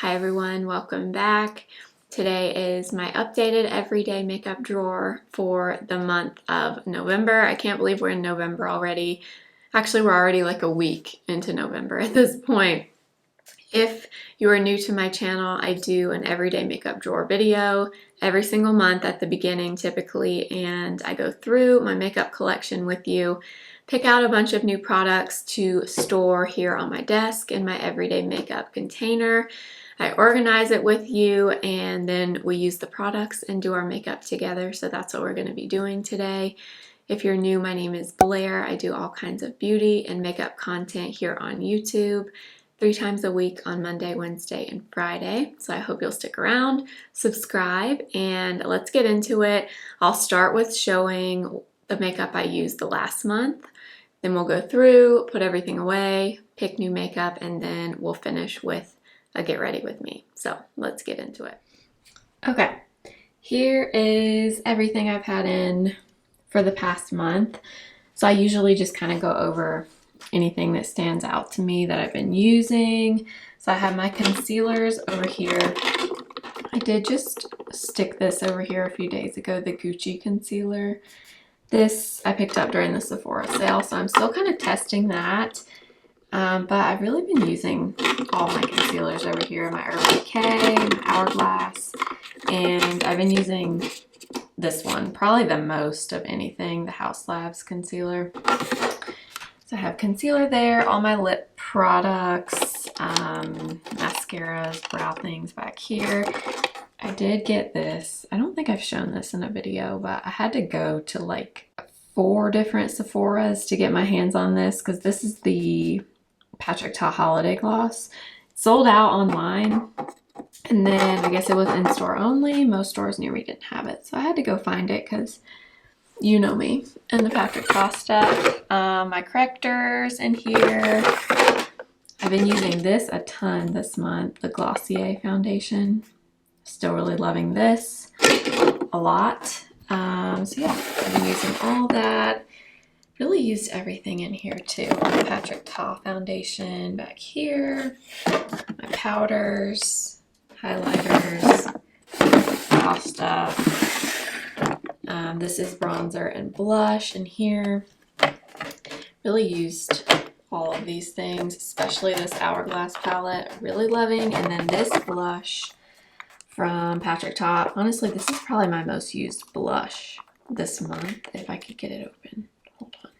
Hi everyone, welcome back. Today is my updated everyday makeup drawer for the month of November. I can't believe we're in November already. Actually, we're already like a week into November at this point. If you are new to my channel, I do an everyday makeup drawer video every single month at the beginning typically, and I go through my makeup collection with you, pick out a bunch of new products to store here on my desk in my everyday makeup container. I organize it with you, and then we use the products and do our makeup together. So that's what we're going to be doing today. If you're new, my name is Blair. I do all kinds of beauty and makeup content here on YouTube 3 times a week on Monday, Wednesday, and Friday. So I hope you'll stick around, subscribe, and let's get into it. I'll start with showing the makeup I used the last month. Then we'll go through, put everything away, pick new makeup, and then we'll finish with a get ready with me. So let's get into it. Okay, here is everything I've had in for the past month. So I usually just kind of go over anything that stands out to me that I've been using. So I have my concealers over here. I did just stick this over here a few days ago, the Gucci concealer. This I picked up during the Sephora sale, so I'm still kind of testing that. But I've really been using all my concealers over here, my Urban Decay, my Hourglass, and I've been using this one probably the most of anything, the Haus Labs concealer. So I have concealer there, all my lip products, mascaras, brow things back here. I did get this. I don't think I've shown this in a video, but I had to go to like 4 different Sephoras to get my hands on this because this is the Patrick Ta Holiday Gloss. It sold out online, and then I guess it was in-store only. Most stores near me didn't have it, so I had to go find it because you know me and the Patrick Ta stuff. My correctors in here. I've been using this a ton this month, the Glossier foundation. Still really loving this a lot. So yeah, I've been using all that. Really used everything in here too. My Patrick Ta foundation back here. My powders, highlighters, all stuff. This is bronzer and blush in here. Really used all of these things, especially this Hourglass palette. Really loving. And then this blush from Patrick Ta. Honestly, this is probably my most used blush this month. If I could get it open. Hold on.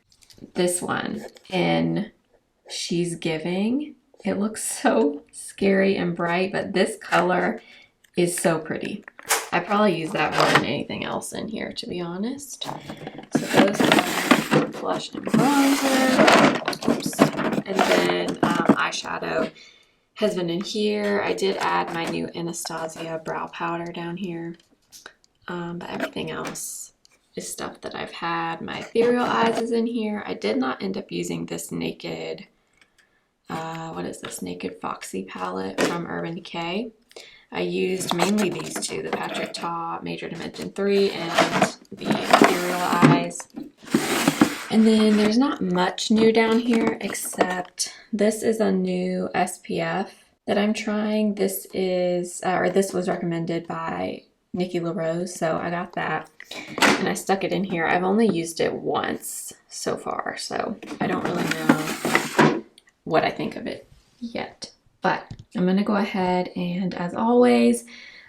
This one in She's Giving. It looks so scary and bright, but this color is so pretty. I probably use that more than anything else in here, to be honest. So those are blush and bronzer. Oops. And then eyeshadow has been in here. I did add my new Anastasia brow powder down here. But everything else is stuff that I've had. My Ethereal Eyes is in here. I did not end up using this Naked, what is this? Naked Foxy palette from Urban Decay. I used mainly these two, the Patrick Ta Major Dimension 3 and the Ethereal Eyes. And then there's not much new down here except this is a new SPF that I'm trying. This is, this was recommended by Nikki LaRose, so I got that and I stuck it in here. I've only used it once so far, so I don't really know what I think of it yet. But I'm going to go ahead and, as always,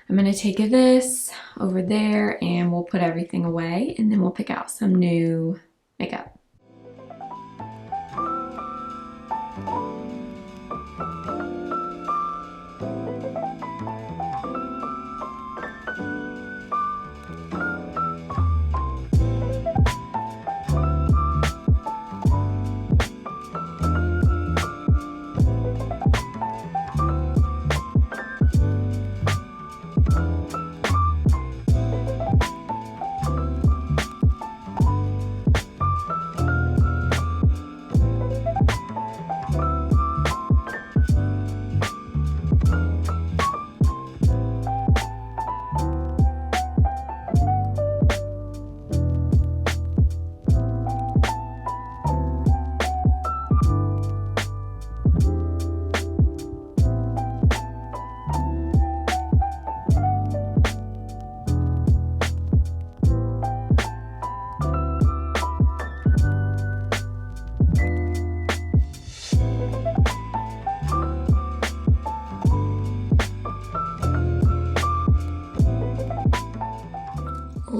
I'm going to take this over there and we'll put everything away and then we'll pick out some new makeup.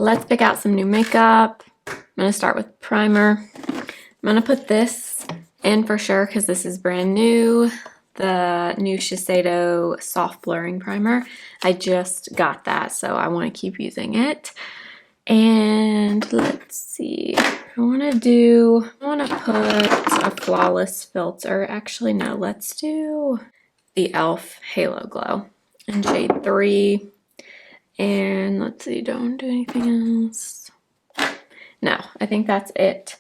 let's pick out some new makeup. I'm gonna start with primer. I'm gonna put this in for sure because this is brand new. The new Shiseido Soft Blurring Primer. I just got that, so I want to keep using it. And let's see, I want to put a flawless filter. Actually, no, let's do the e.l.f. Halo Glow in shade 3. And let's see, don't do anything else. No, I think that's it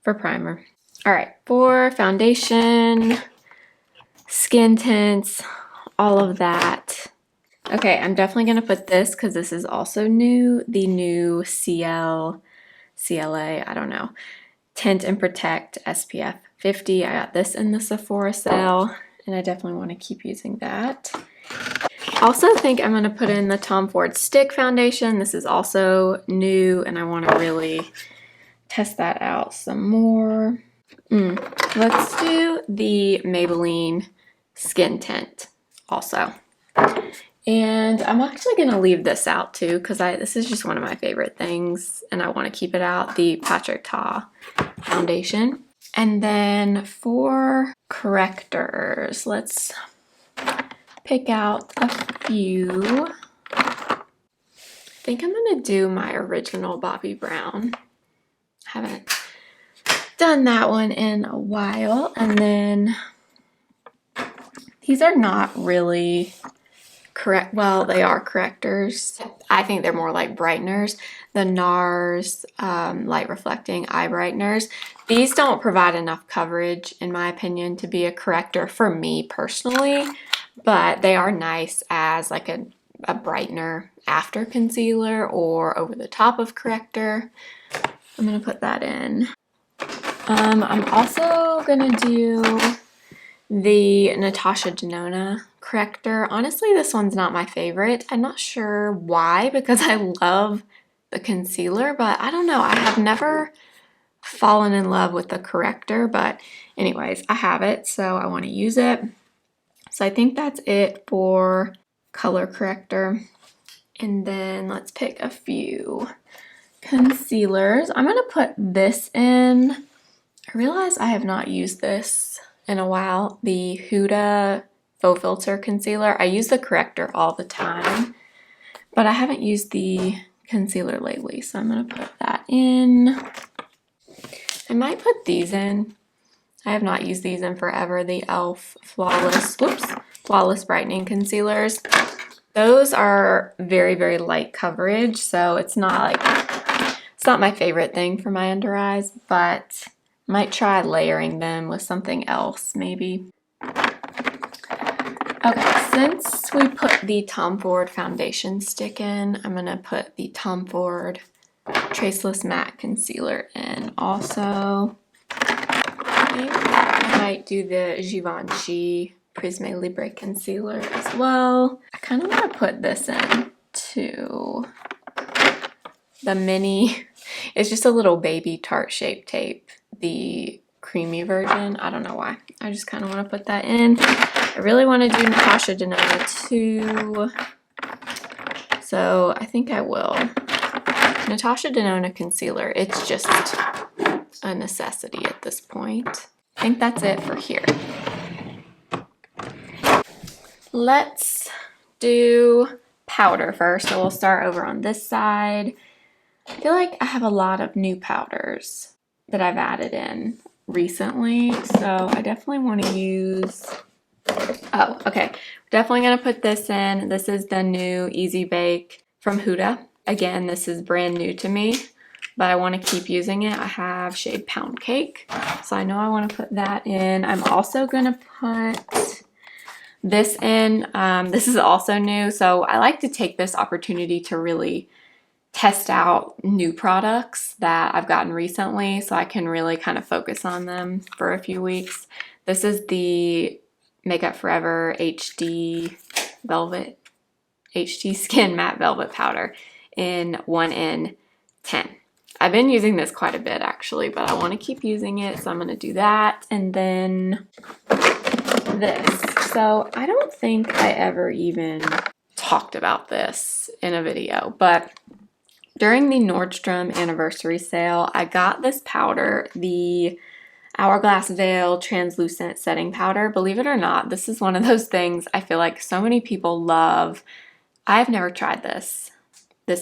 for primer. All right, for foundation, skin tints, all of that. Okay, I'm definitely gonna put this because this is also new, the new CLA, I don't know, Tint and Protect SPF 50. I got this in the Sephora sale, and I definitely want to keep using that. Also think I'm gonna put in the Tom Ford Stick Foundation. This is also new, and I want to really test that out some more. Let's do the Maybelline Skin Tint also. And I'm actually going to leave this out too because this is just one of my favorite things and I want to keep it out, the Patrick Ta foundation. And then for correctors, let's pick out a few. I think I'm going to do my original Bobbi Brown. Haven't done that one in a while. And then these are not really well, they are correctors. I think they're more like brighteners. The NARS light reflecting eye brighteners. These don't provide enough coverage, in my opinion, to be a corrector for me personally, but they are nice as like a brightener after concealer or over the top of corrector. I'm gonna put that in. I'm also gonna do the Natasha Denona corrector. Honestly, this one's not my favorite. I'm not sure why, because I love the concealer, but I don't know. I have never fallen in love with the corrector, but anyways, I have it, so I want to use it. So I think that's it for color corrector. And then let's pick a few concealers. I'm going to put this in. I realize I have not used this in a while, the Huda Faux Filter Concealer. I use the corrector all the time, but I haven't used the concealer lately, so I'm going to put that in. I might put these in. I have not used these in forever, the e.l.f. Flawless Brightening Concealers. Those are very, very light coverage, so it's not my favorite thing for my under eyes, but might try layering them with something else, maybe. Okay, since we put the Tom Ford foundation stick in, I'm gonna put the Tom Ford Traceless Matte Concealer in also. I might do the Givenchy Prisme Libre Concealer as well. I kind of want to put this in too. The mini, it's just a little baby Tarte Shape Tape, the creamy version. I don't know why. I just kind of want to put that in. I really want to do Natasha Denona too, so I think I will. Natasha Denona concealer, it's just a necessity at this point. I think that's it for here. Let's do powder first, so we'll start over on this side. I feel like I have a lot of new powders that I've added in recently, so I definitely want to use, oh, okay. Definitely going to put this in. This is the new Easy Bake from Huda. Again, this is brand new to me, but I want to keep using it. I have shade Poundcake, so I know I want to put that in. I'm also going to put this in. This is also new, so I like to take this opportunity to really test out new products that I've gotten recently so I can really kind of focus on them for a few weeks. This is the Makeup Forever HD Skin Matte Velvet Powder in 1 in 10. I've been using this quite a bit actually, but I want to keep using it, so I'm going to do that. And then this. So I don't think I ever even talked about this in a video, but during the Nordstrom anniversary sale, I got this powder, the Hourglass Veil Translucent Setting Powder. Believe it or not, this is one of those things I feel like so many people love. I've never tried this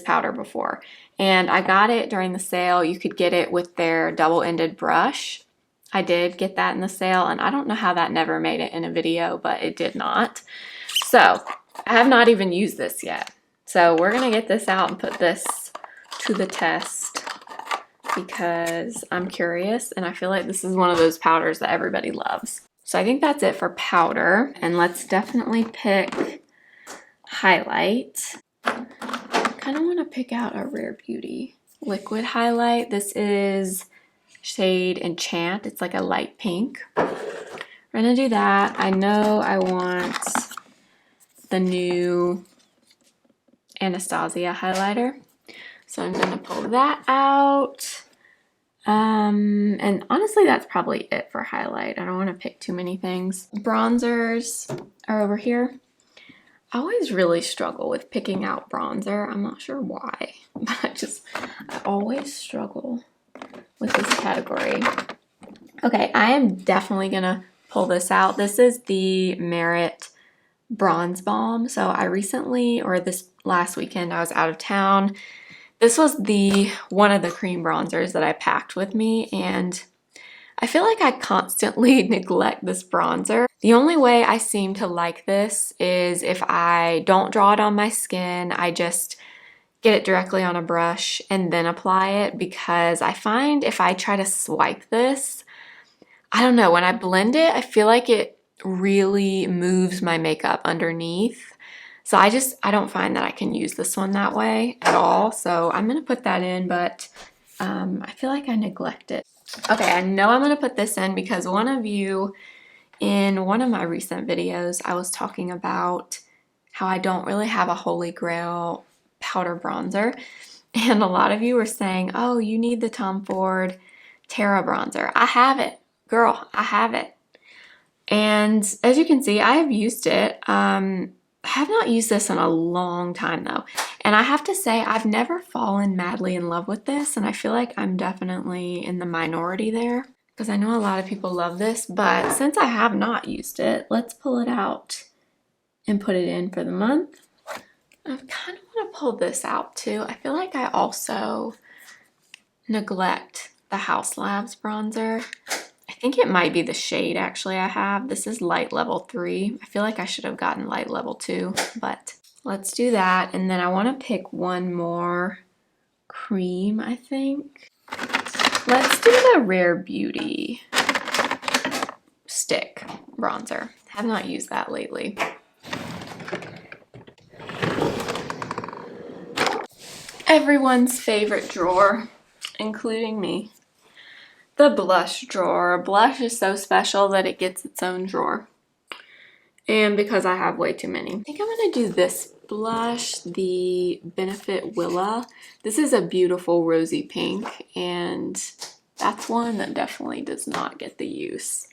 powder before, and I got it during the sale. You could get it with their double-ended brush. I did get that in the sale, and I don't know how that never made it in a video, but it did not. So I have not even used this yet. So we're gonna get this out and put this to the test because I'm curious, and I feel like this is one of those powders that everybody loves. So I think that's it for powder, and let's definitely pick highlight. I kind of want to pick out a Rare Beauty liquid highlight. This is shade Enchant. It's like a light pink. We're gonna do that. I know I want the new Anastasia highlighter, so I'm gonna pull that out. And honestly, that's probably it for highlight. I don't want to pick too many things. Bronzers are over here. I always really struggle with picking out bronzer. I'm not sure why, but I always struggle with this category. Okay, I am definitely gonna pull this out. This is the Merit Bronze Balm. So I recently, or this last weekend, I was out of town. This was one of the cream bronzers that I packed with me, and I feel like I constantly neglect this bronzer. The only way I seem to like this is if I don't draw it on my skin, I just get it directly on a brush and then apply it, because I find if I try to swipe this, I don't know, when I blend it, I feel like it really moves my makeup underneath. So I don't find that I can use this one that way at all. So I'm gonna put that in, but I feel like I neglect it. Okay, I know I'm gonna put this in because one of you in one of my recent videos, I was talking about how I don't really have a holy grail powder bronzer. And a lot of you were saying, oh, you need the Tom Ford Terra bronzer. I have it, girl, I have it. And as you can see, I have used it. I have not used this in a long time though. And I have to say, I've never fallen madly in love with this, and I feel like I'm definitely in the minority there because I know a lot of people love this, but since I have not used it, let's pull it out and put it in for the month. I kind of want to pull this out too. I feel like I also neglect the Haus Labs bronzer. I think it might be the shade actually I have. This is light level 3. I feel like I should have gotten light level 2, but let's do that. And then I want to pick one more cream, I think. Let's do the Rare Beauty stick bronzer. Have not used that lately. Everyone's favorite drawer, including me. The blush drawer. Blush is so special that it gets its own drawer. And because I have way too many. I think I'm going to do this blush, the Benefit Willa. This is a beautiful rosy pink, and that's one that definitely does not get the use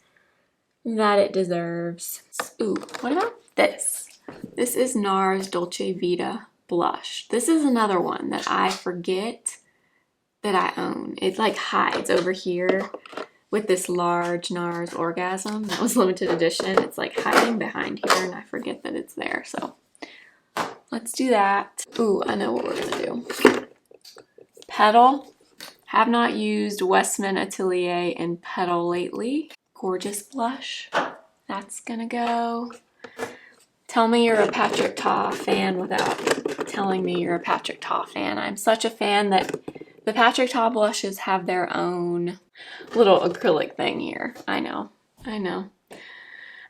that it deserves. Ooh, what about this? This is NARS Dolce Vita blush. This is another one that I forget that I own. It like hides over here with this large NARS Orgasm. That was limited edition. It's like hiding behind here and I forget that it's there. So let's do that. Ooh, I know what we're gonna do. Petal. Have not used Westman Atelier in Petal lately. Gorgeous blush. That's gonna go. Tell me you're a Patrick Ta fan without telling me you're a Patrick Ta fan. I'm such a fan that the Patrick Ta blushes have their own little acrylic thing here. I know.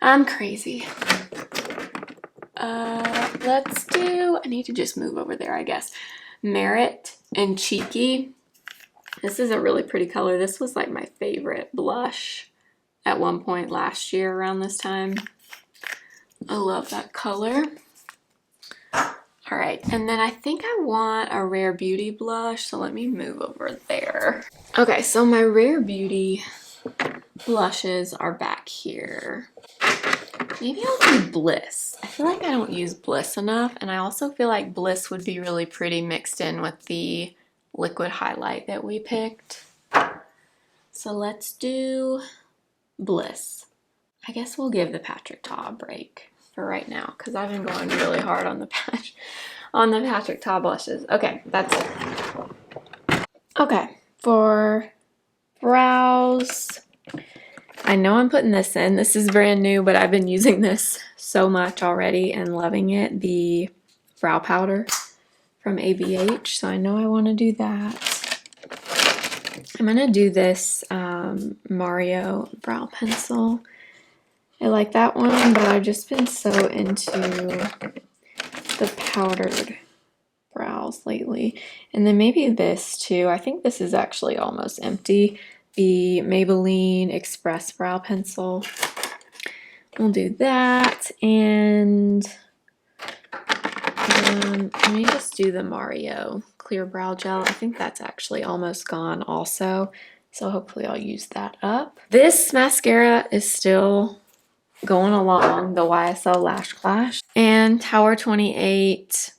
I'm crazy. Let's do, I need to just move over there, I guess. Merit and Cheeky. This is a really pretty color. This was like my favorite blush at one point last year around this time. I love that color. All right, and then I think I want a Rare Beauty blush, so let me move over there. Okay, so my Rare Beauty blushes are back here. Maybe I'll do Bliss. I feel like I don't use Bliss enough, and I also feel like Bliss would be really pretty mixed in with the liquid highlight that we picked. So let's do Bliss. I guess we'll give the Patrick Ta a break for right now because I've been going really hard on the Patrick Ta blushes. Okay, that's it. Okay, for brows, I know I'm putting this in. This is brand new, but I've been using this so much already and loving it. The brow powder from ABH, so I know I want to do that. I'm going to do this Mario brow pencil. I like that one, but I've just been so into the powdered brows lately. And then maybe this too. I think this is actually almost empty. The Maybelline Express brow pencil. We'll do that, and let me just do the Mario clear brow gel. I think that's actually almost gone also, so hopefully I'll use that up. This mascara is still going along, the YSL Lash Clash, and Tower 28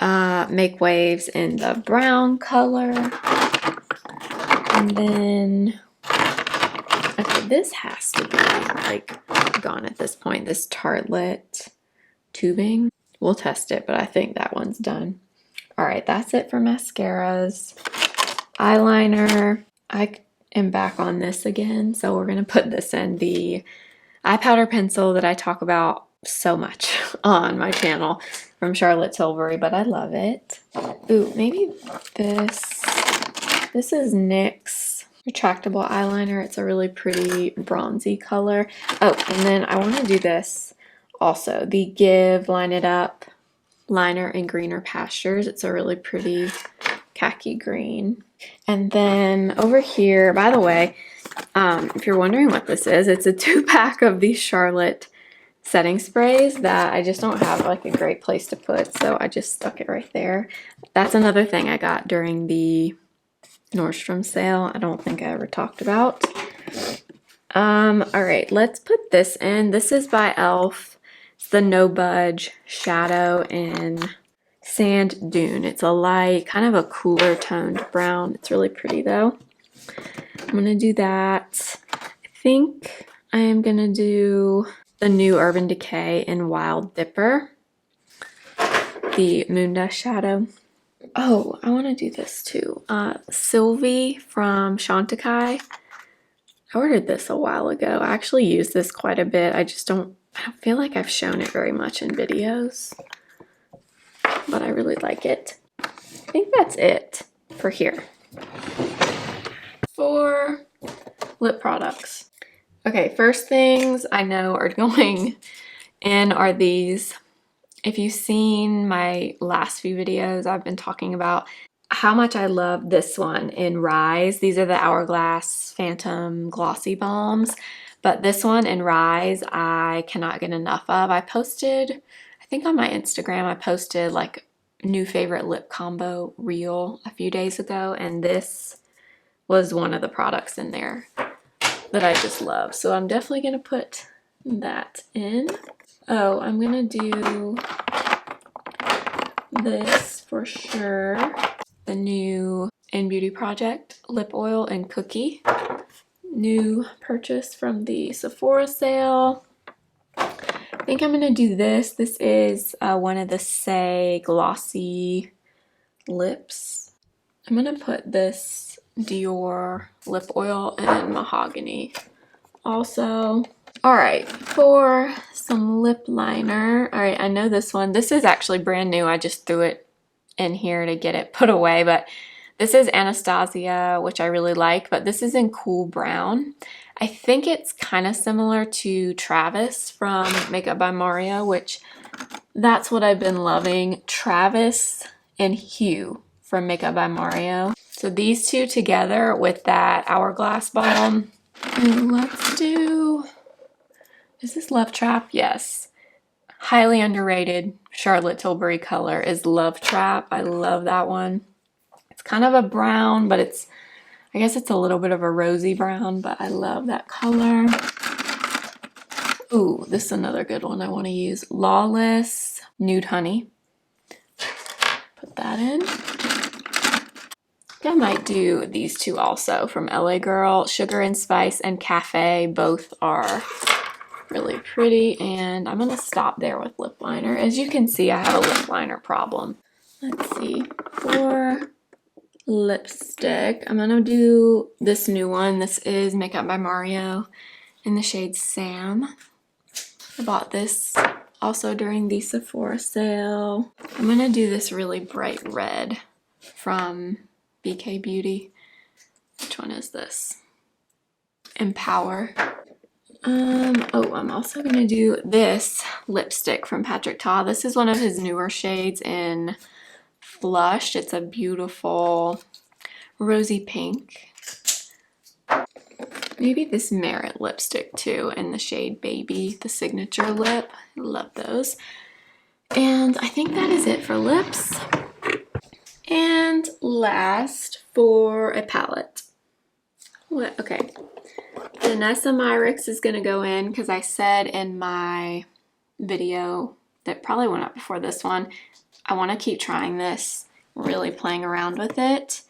Make Waves in the brown color. And then, okay, this has to be like gone at this point, this Tartelette tubing. We'll test it, but I think that one's done. All right, that's it for mascaras. Eyeliner, I am back on this again, so we're gonna put this in, the eye powder pencil that I talk about so much on my channel from Charlotte Tilbury, but I love it. Ooh, maybe this. This is NYX retractable eyeliner. It's a really pretty bronzy color. Oh, and then I want to do this also, the Give Line It Up liner in Greener Pastures. It's a really pretty khaki green. And then over here, by the way, if you're wondering what this is, it's a 2-pack of these Charlotte setting sprays that I just don't have like a great place to put, so I just stuck it right there. That's another thing I got during the Nordstrom sale. I don't think I ever talked about. All right, let's put this in. This is by e.l.f. It's the No Budge Shadow in Sand Dune. It's a light, kind of a cooler toned brown. It's really pretty though. I'm gonna do that. I think I am gonna do the new Urban Decay in Wild Dipper, the Moon Dust Shadow. Oh, I want to do this too. Sylvie from Chantecaille. I ordered this a while ago. I actually use this quite a bit. I don't feel like I've shown it very much in videos, but I really like it. I think that's it for here. For lip products. Okay, first things I know are going in are these. If you've seen my last few videos, I've been talking about how much I love this one in Rise. These are the Hourglass Phantom Glossy Balms, but this one in Rise I cannot get enough of. I posted, I think on my Instagram, I posted like new favorite lip combo reel a few days ago, and this was one of the products in there that I just love. So I'm definitely gonna put that in. Oh, I'm gonna do this for sure. The new In Beauty Project lip oil and cookie. New purchase from the Sephora sale. I think I'm gonna do this. This is one of the Say glossy lips. I'm gonna put this Dior lip oil and mahogany also. All right, for some lip liner. All right, I know this one. This is actually brand new. I just threw it in here to get it put away, but this is Anastasia, which I really like, but this is in Cool Brown. I think it's kind of similar to Travis from Makeup by Mario, which that's what I've been loving. Travis and Hue from Makeup by Mario. So these two together with that Hourglass balm. And let's do, is this Love Trap? Yes. Highly underrated Charlotte Tilbury color is Love Trap. I love that one. It's kind of a brown, but it's, I guess it's a little bit of a rosy brown, but I love that color. Ooh, this is another good one I want to use. Lawless Nude Honey. Put that in. I might do these two also from LA Girl. Sugar and Spice and Cafe, both are really pretty, and I'm gonna stop there with lip liner. As you can see, I have a lip liner problem. Let's see, for lipstick, I'm gonna do this new one. This is Makeup by Mario in the shade Sam. I bought this also during the Sephora sale. I'm gonna do this really bright red from BK Beauty. Which one is this? Empower. Oh, I'm also gonna do this lipstick from Patrick Ta. This is one of his newer shades in Flushed. It's a beautiful rosy pink. Maybe this Merit lipstick too in the shade Baby, the signature lip. I love those. And I think that is it for lips. And last, for a palette. What? Okay. Vanessa Myricks is going to go in because I said in my video that probably went up before this one, I want to keep trying this, really playing around with it.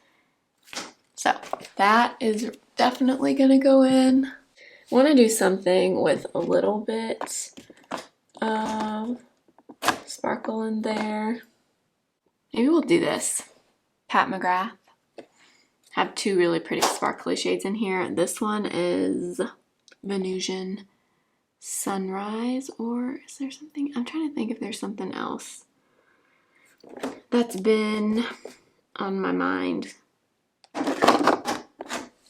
So that is definitely going to go in. I want to do something with a little bit of sparkle in there. Maybe we'll do this. Pat McGrath. Have two really pretty sparkly shades in here. This one is Venusian Sunrise, or is there something? I'm trying to think if there's something else that's been on my mind.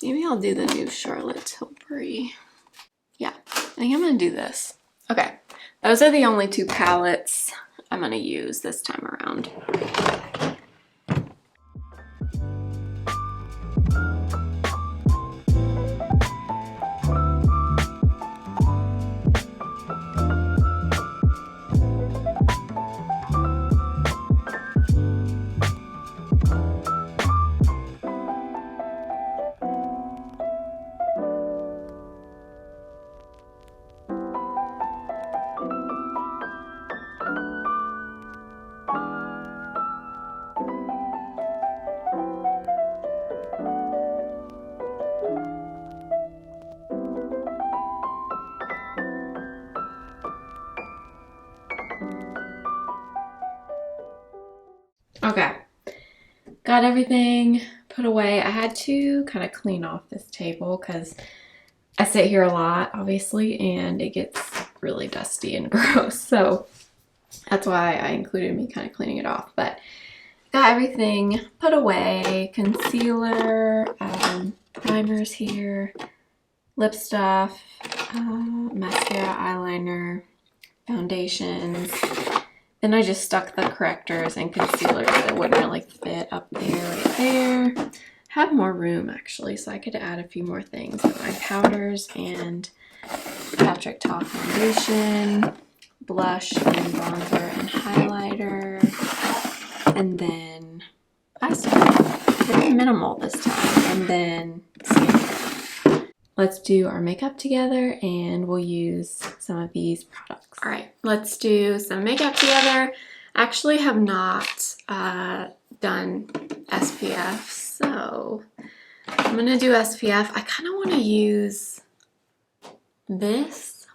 Maybe I'll do the new Charlotte Tilbury. Yeah, I think I'm gonna do this. Okay, those are the only two palettes I'm gonna use this time around. Okay, got everything put away. I had to kind of clean off this table because I sit here a lot, obviously, and it gets really dusty and gross. So that's why I included me kind of cleaning it off. But got everything put away. Concealer, primers here, lip stuff, mascara, eyeliner, foundations. Then I just stuck the correctors and concealers that wouldn't really fit up there, right there. Have more room actually, so I could add a few more things. My powders and Patrick Ta foundation, blush and bronzer and highlighter, and then eyeshadow. Very minimal this time, and then skincare. Let's do our makeup together and we'll use some of these products. All right, let's do some makeup together. Actually have not done SPF, so I'm gonna do SPF. I kind of want to use this,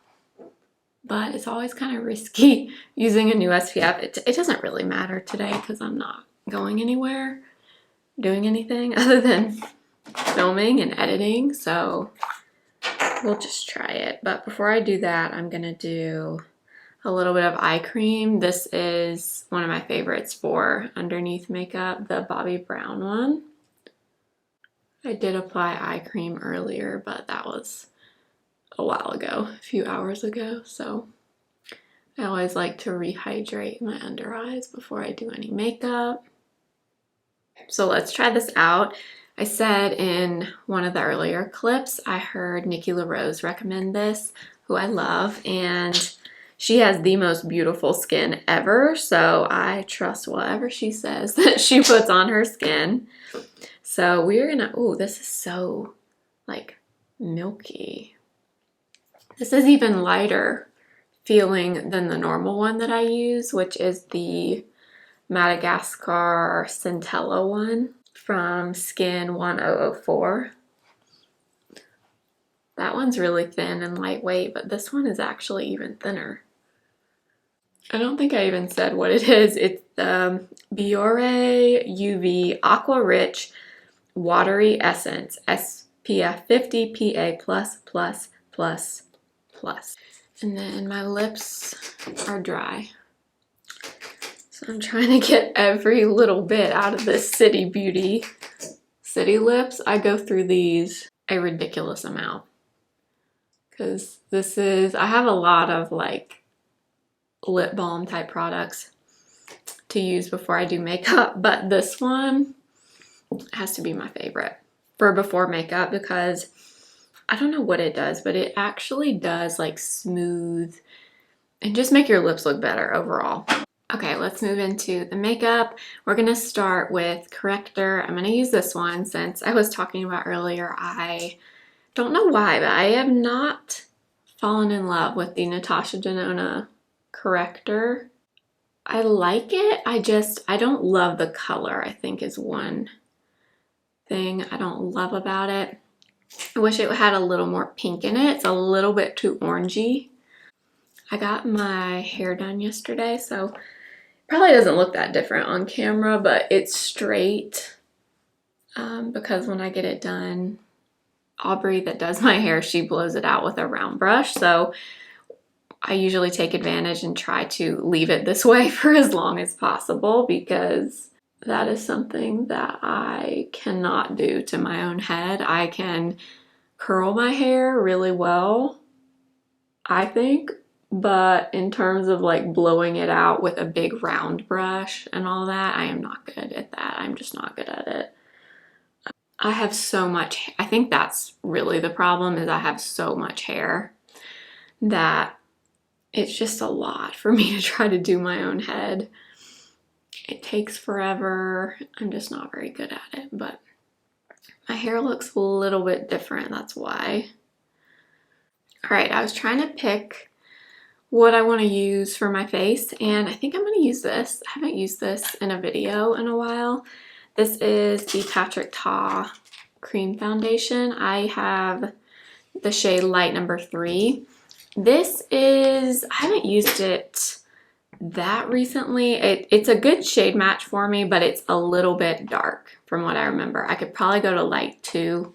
but it's always kind of risky using a new SPF. It doesn't really matter today because I'm not going anywhere, doing anything other than filming and editing, so we'll just try it. But before I do that, I'm gonna do a little bit of eye cream. This is one of my favorites for underneath makeup, the Bobbi Brown one. I did apply eye cream earlier, but that was a while ago, a few hours ago, so I always like to rehydrate my under eyes before I do any makeup. So let's try this out. I said in one of the earlier clips, I heard Nikki LaRose recommend this, who I love, and she has the most beautiful skin ever, so I trust whatever she says that she puts on her skin. So we're gonna, ooh, this is so like milky. This is even lighter feeling than the normal one that I use, which is the Madagascar Centella one. from Skin 1004. That one's really thin and lightweight, but this one is actually even thinner. I don't think I even said what it is. It's the Biore UV Aqua Rich Watery Essence SPF 50 PA+++++. And then my lips are dry. So I'm trying to get every little bit out of this City Beauty City Lips. I go through these a ridiculous amount. Because I have a lot of like lip balm type products to use before I do makeup, but this one has to be my favorite for before makeup because I don't know what it does, but it actually does like smooth and just make your lips look better overall. Okay, let's move into the makeup. We're gonna start with corrector. I'm gonna use this one since I was talking about earlier. I don't know why, but I have not fallen in love with the Natasha Denona corrector. I like it, I don't love the color, I think is one thing I don't love about it. I wish it had a little more pink in it. It's a little bit too orangey. I got my hair done yesterday, so probably doesn't look that different on camera, but it's straight because when I get it done, Aubrey that does my hair, she blows it out with a round brush, so I usually take advantage and try to leave it this way for as long as possible because that is something that I cannot do to my own head. I can curl my hair really well, I think, but in terms of like blowing it out with a big round brush and all that, I am not good at that. I'm just not good at it. I have so much, I think that's really the problem is I have so much hair that it's just a lot for me to try to do my own head. It takes forever. I'm just not very good at it, but my hair looks a little bit different, that's why. All right, I was trying to pick what I want to use for my face, and I think I'm going to use this. I haven't used this in a video in a while. This is the Patrick Ta Cream Foundation. I have the shade Light number 3. This is, I haven't used it that recently. It's a good shade match for me, but it's a little bit dark from what I remember. I could probably go to Light 2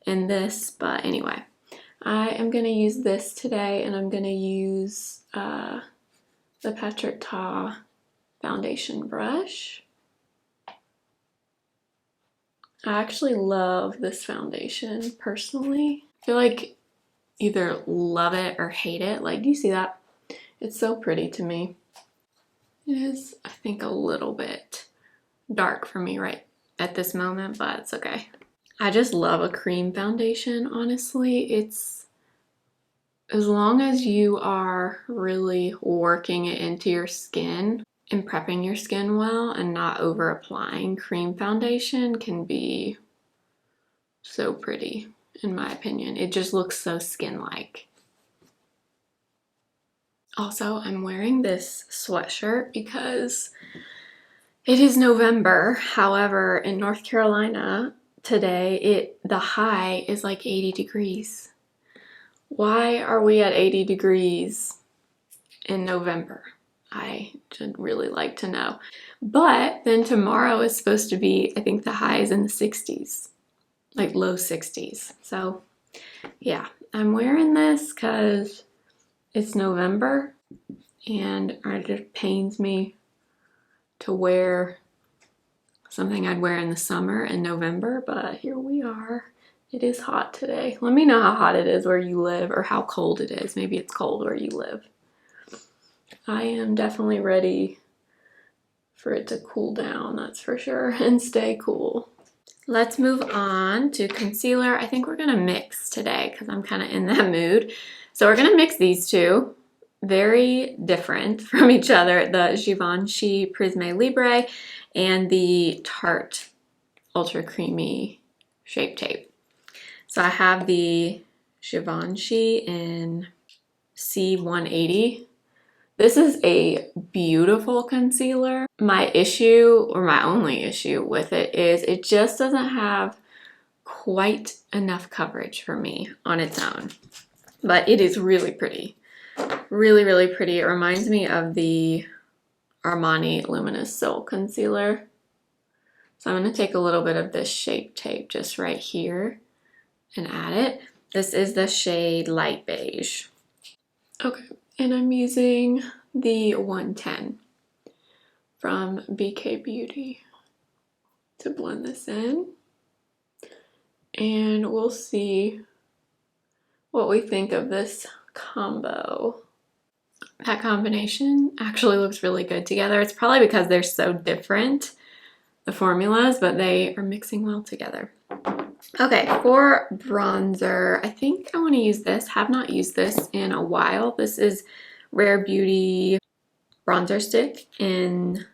in this, but anyway. I am going to use this today, and I'm going to use the Patrick Ta foundation brush. I actually love this foundation personally. I feel like either love it or hate it. Like, do you see that? It's so pretty to me. It is, I think, a little bit dark for me right at this moment, but it's okay. I just love a cream foundation, honestly. It's, as long as you are really working it into your skin and prepping your skin well and not over applying, cream foundation can be so pretty, in my opinion. It just looks so skin-like. Also, I'm wearing this sweatshirt because it is November. However, in North Carolina today, the high is like 80 degrees. Why are we at 80 degrees in November? I should really like to know. But then tomorrow is supposed to be, I think the high is in the 60s, like low 60s. So yeah, I'm wearing this because it's November and it just pains me to wear something I'd wear in the summer in November, but here we are. It is hot today. Let me know how hot it is where you live or how cold it is. Maybe it's cold where you live. I am definitely ready for it to cool down, that's for sure, and stay cool. Let's move on to concealer. I think we're gonna mix today because I'm kind of in that mood. So we're gonna mix these two. Very different from each other. The Givenchy Prisme Libre and the Tarte Ultra Creamy Shape Tape. So I have the Givenchy in C180. This is a beautiful concealer. My issue, or my only issue with it, is it just doesn't have quite enough coverage for me on its own. But it is really pretty. Really, really pretty. It reminds me of the Armani Luminous Silk Concealer. So I'm going to take a little bit of this Shape Tape just right here and add it. This is the shade Light Beige. Okay, and I'm using the 110 from BK Beauty to blend this in. And we'll see what we think of this combo. That combination actually looks really good together. It's probably because they're so different, the formulas, but they are mixing well together. Okay, for bronzer, I think I want to use this. Have not used this in a while. This is Rare Beauty bronzer stick in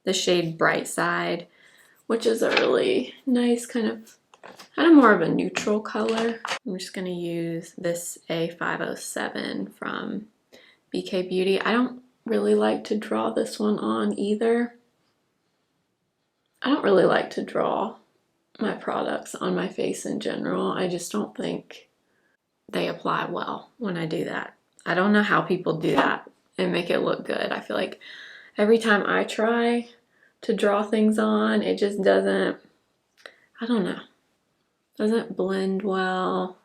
the shade Bright Side, which is a really nice kind of more of a neutral color. I'm just going to use this A507 from BK Beauty. I don't really like to draw this one on either. I don't really like to draw my products on my face in general. I just don't think they apply well when I do that. I don't know how people do that and make it look good. I feel like every time I try to draw things on, it just doesn't, I don't know, doesn't blend well,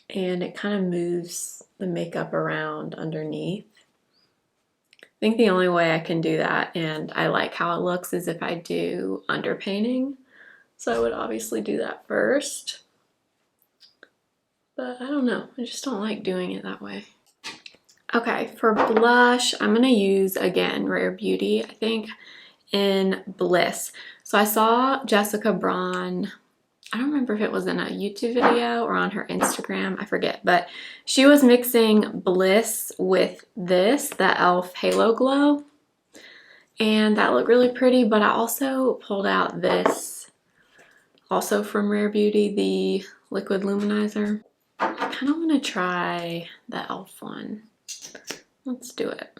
and it kind of moves the makeup around underneath. I think the only way I can do that, and I like how it looks, is if I do underpainting. So I would obviously do that first. But I don't know, I just don't like doing it that way. Okay, for blush, I'm gonna use, again, Rare Beauty, I think, in Bliss. So I saw Jessica Braun, I don't remember if it was in a YouTube video or on her Instagram, I forget, but she was mixing Bliss with this, the e.l.f. Halo Glow, and that looked really pretty. But I also pulled out this, also from Rare Beauty, the Liquid Luminizer. I kind of want to try the e.l.f. one. Let's do it.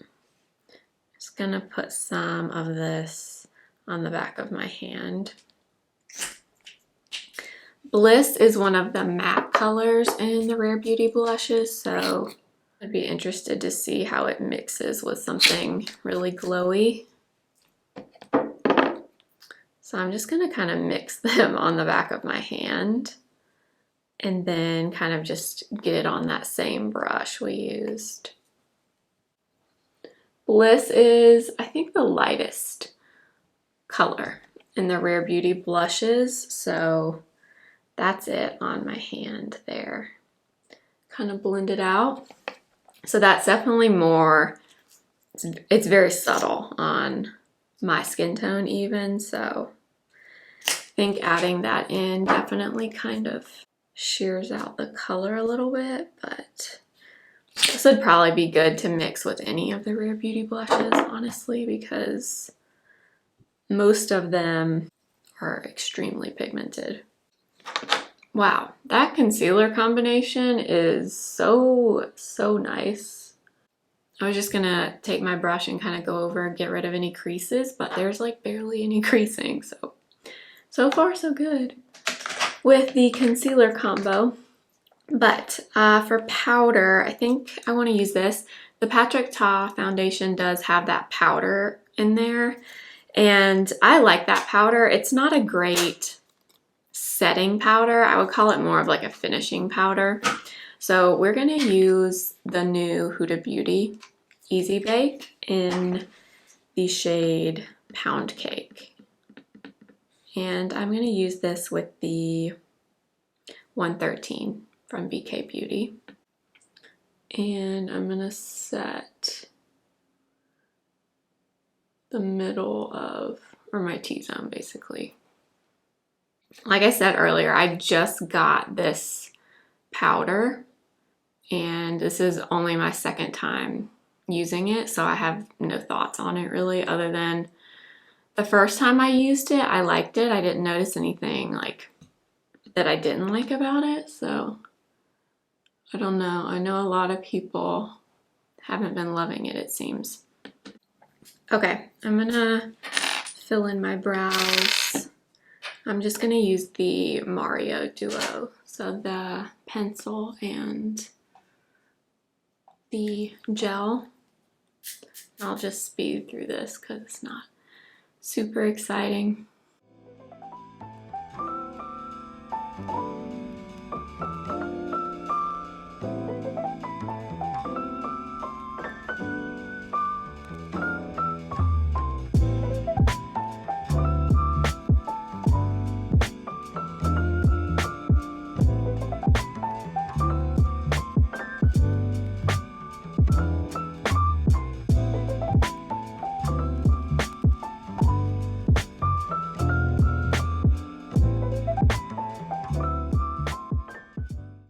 Just gonna put some of this on the back of my hand. Bliss is one of the matte colors in the Rare Beauty blushes, so I'd be interested to see how it mixes with something really glowy. So I'm just gonna kind of mix them on the back of my hand and then kind of just get it on that same brush we used. Bliss is, I think, the lightest color in the Rare Beauty blushes, so that's it on my hand there. Kind of blend it out. So that's definitely more, it's very subtle on my skin tone even, so I think adding that in definitely kind of shears out the color a little bit, but this would probably be good to mix with any of the Rare Beauty blushes, honestly, because most of them are extremely pigmented. Wow, that concealer combination is so nice. I was just gonna take my brush and kind of go over and get rid of any creases, but there's like barely any creasing, so far so good with the concealer combo. But for powder, I think I want to use this. The Patrick Ta foundation does have that powder in there, and I like that powder. It's not a great setting powder. I would call it more of like a finishing powder. So we're going to use the new Huda Beauty Easy Bake in the shade Poundcake. And I'm going to use this with the 113 from BK Beauty. And I'm going to set the middle of, or my T-zone basically. Like I said earlier, I just got this powder and this is only my second time using it, so I have no thoughts on it really, other than the first time I used it, I liked it. I didn't notice anything like that I didn't like about it, so I don't know. I know a lot of people haven't been loving it, it seems. Okay, I'm gonna fill in my brows. I'm just gonna use the Mario Duo, so the pencil and the gel. I'll just speed through this because it's not super exciting.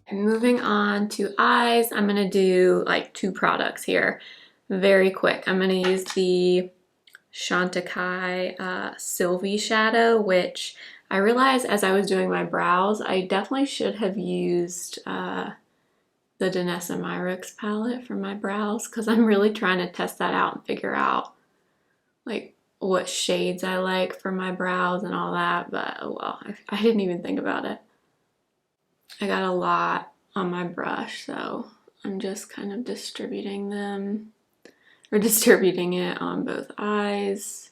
Moving on to eyes, I'm gonna do like 2 products here, very quick. I'm gonna use the Chantecaille Sylvie shadow, which I realized as I was doing my brows, I definitely should have used the Danessa Myricks palette for my brows, because I'm really trying to test that out and figure out like what shades I like for my brows and all that, but oh well, I didn't even think about it. I got a lot on my brush, so I'm just kind of distributing them, or distributing it on both eyes.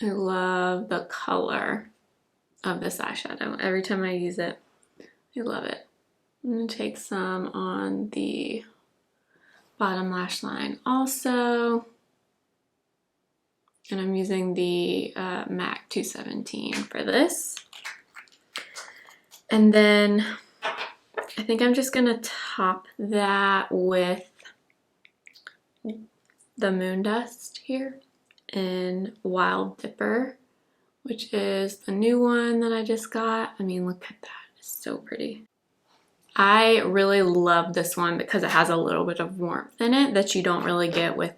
I love the color of this eyeshadow. Every time I use it, I love it. I'm gonna take some on the bottom lash line also. And I'm using the MAC 217 for this. And then I think I'm just gonna top that with the Moon Dust here in Wild Dipper, which is the new one that I just got. I mean, look at that, it's so pretty. I really love this one because it has a little bit of warmth in it that you don't really get with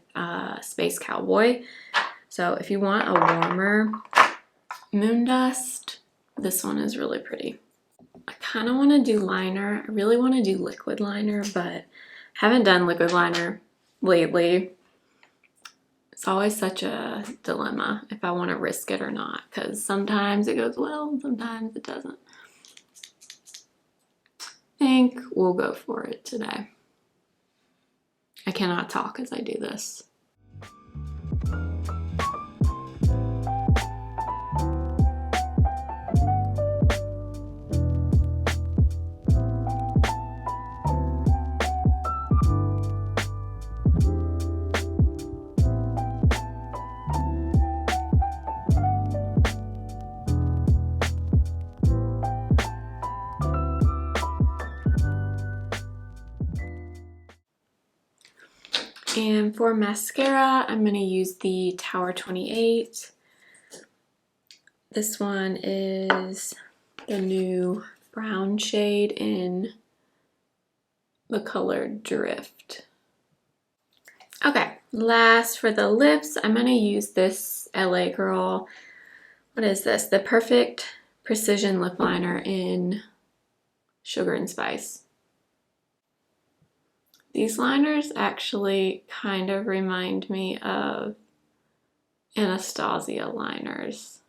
Space Cowboy. So if you want a warmer Moon Dust, this one is really pretty. I kind of want to do liner. I really want to do liquid liner, but haven't done liquid liner lately. It's always such a dilemma if I want to risk it or not, because sometimes it goes well, sometimes it doesn't. I think we'll go for it today. I cannot talk as I do this. And for mascara, I'm going to use the Tower 28. This one is the new brown shade in the color Drift. Okay, last for the lips, I'm going to use this LA Girl. What is this? The Perfect Precision Lip Liner in Sugar and Spice. These liners actually kind of remind me of Anastasia liners.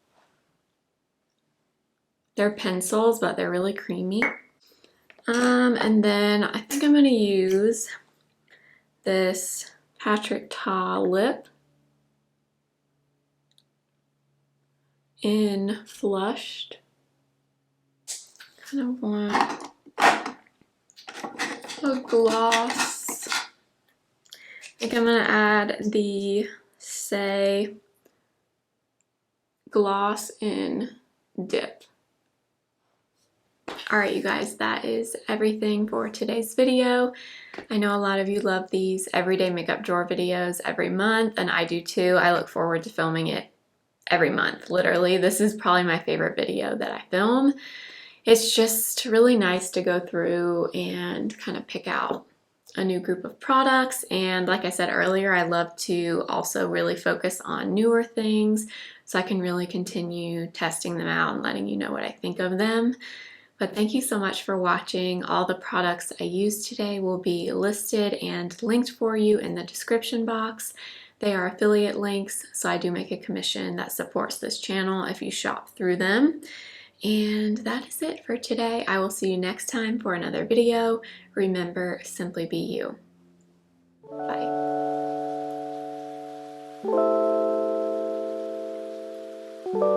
They're pencils, but they're really creamy. And then I think I'm going to use this Patrick Ta lip in Flushed. Kind of want a gloss. I think I'm going to add the Say gloss in Dip. Alright you guys, that is everything for today's video. I know a lot of you love these everyday makeup drawer videos every month, and I do too. I look forward to filming it every month, literally. This is probably my favorite video that I film. It's just really nice to go through and kind of pick out a new group of products, and like I said earlier, I love to also really focus on newer things so I can really continue testing them out and letting you know what I think of them. But thank you so much for watching. All the products I used today will be listed and linked for you in the description box. They are affiliate links, so I do make a commission that supports this channel if you shop through them. And that is it for today. I will see you next time for another video. Remember, simply be you. Bye.